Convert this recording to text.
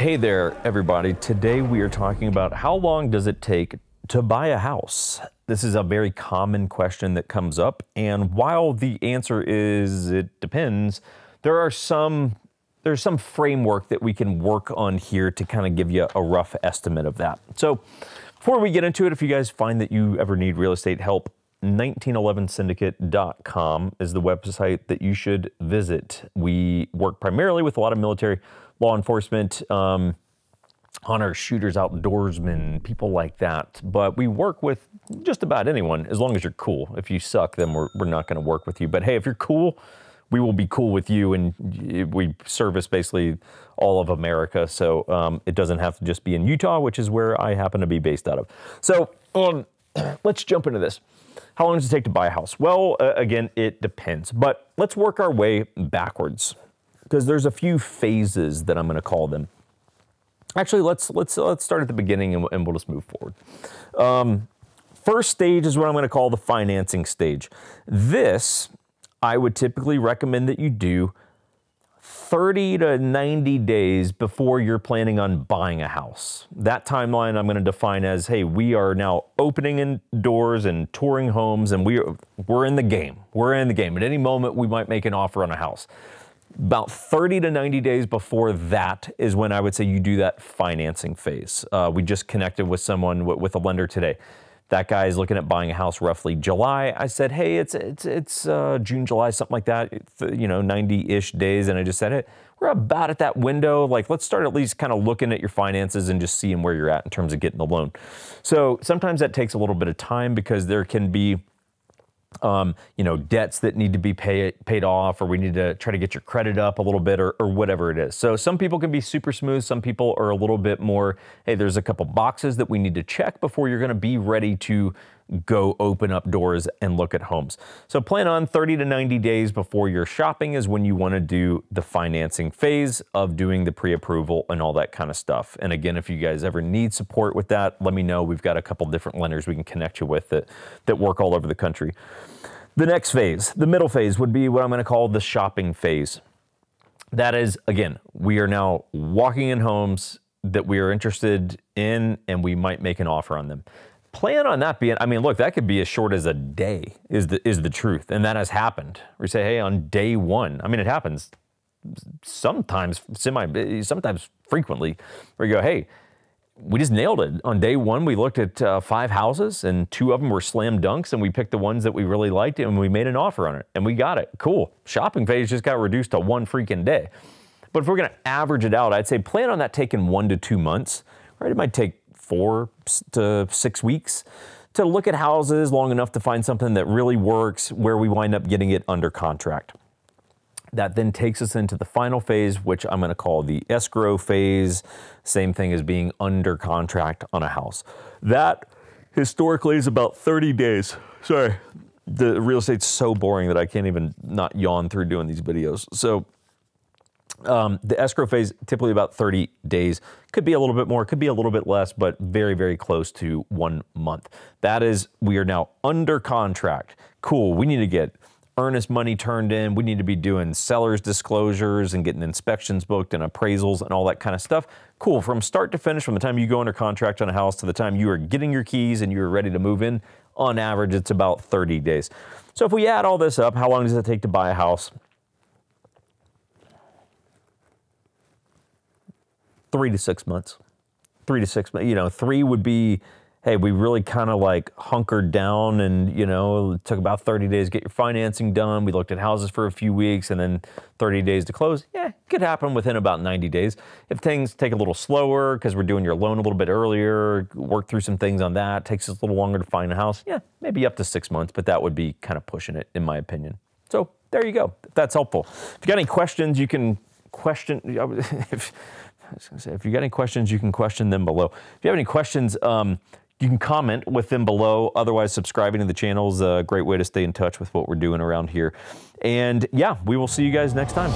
Hey there, everybody. Today we are talking about how long does it take to buy a house? This is a very common question that comes up, and while the answer is it depends, there's some framework that we can work on here to kind of give you a rough estimate of that. So before we get into it, if you guys find that you ever need real estate help, 1911syndicate.com is the website that you should visit. We work primarily with a lot of military, law enforcement, hunter, shooters, outdoorsmen, people like that. But we work with just about anyone as long as you're cool. If you suck, then we're not going to work with you. But hey, if you're cool, we will be cool with you, and we service basically all of America. So it doesn't have to just be in Utah, which is where I happen to be based out of. So let's jump into this. How long does it take to buy a house? Well, again, it depends, but let's work our way backwards because there's a few phases that I'm going to call them. Actually, let's start at the beginning and we'll just move forward. First stage is what I'm going to call the financing stage. This, I would typically recommend that you do 30 to 90 days before you're planning on buying a house. That timeline I'm going to define as, hey, we are now opening in doors and touring homes, and we're in the game. We're in the game. At any moment, we might make an offer on a house. About 30 to 90 days before that is when I would say you do that financing phase. We just connected with someone, with a lender today. That guy is looking at buying a house roughly July. I said, hey, it's June, July, something like that, 90-ish days. And I just said, hey, we're about at that window. Like, let's start at least kind of looking at your finances and just seeing where you're at in terms of getting the loan. So sometimes that takes a little bit of time because there can be debts that need to be paid off, or we need to try to get your credit up a little bit, or whatever it is. So some people can be super smooth. Some people are a little bit more, hey, there's a couple boxes that we need to check before you're going to be ready to go open up doors and look at homes. So plan on 30 to 90 days before you're shopping is when you want to do the financing phase of doing the pre-approval and all that kind of stuff. And again, if you guys ever need support with that, let me know. We've got a couple different lenders we can connect you with that work all over the country. The next phase, the middle phase, would be what I'm going to call the shopping phase. That is, again, we are now walking in homes that we are interested in, and we might make an offer on them. Plan on that being, I mean, look, that could be as short as a day is the truth. And that has happened. We say, hey, on day one, I mean, it happens sometimes, sometimes frequently, where you go, hey, we just nailed it. On day one, we looked at 5 houses, and 2 of them were slam dunks, and we picked the ones that we really liked, and we made an offer on it, and we got it. Cool. Shopping phase just got reduced to 1 freaking day. But if we're going to average it out, I'd say plan on that taking 1 to 2 months, right? It might take 4 to 6 weeks to look at houses long enough to find something that really works, where we wind up getting it under contract. That then takes us into the final phase, which I'm going to call the escrow phase. Same thing as being under contract on a house. That historically is about 30 days. Sorry, the real estate's so boring that I can't even not yawn through doing these videos. So the escrow phase, typically about 30 days. Could be a little bit more, could be a little bit less, but very, very close to 1 month. That is, we are now under contract. Cool, we need to get earnest money turned in. We need to be doing seller's disclosures and getting inspections booked and appraisals and all that kind of stuff. Cool, from start to finish, from the time you go under contract on a house to the time you are getting your keys and you're ready to move in, on average, it's about 30 days. So if we add all this up, how long does it take to buy a house? 3 to 6 months. 3 to 6 months. 3 would be, hey, we really kind of like hunkered down, and it took about 30 days to get your financing done. We looked at houses for a few weeks, and then 30 days to close. Yeah, it could happen within about 90 days. If things take a little slower because we're doing your loan a little bit earlier, work through some things on that, takes us a little longer to find a house, yeah, maybe up to 6 months, but that would be kind of pushing it, in my opinion. So there you go, if that's helpful. If you got any questions, you can question, if you got any questions, you can question them below. If you have any questions, you can comment with them below. Otherwise, subscribing to the channel is a great way to stay in touch with what we're doing around here. And yeah, we will see you guys next time.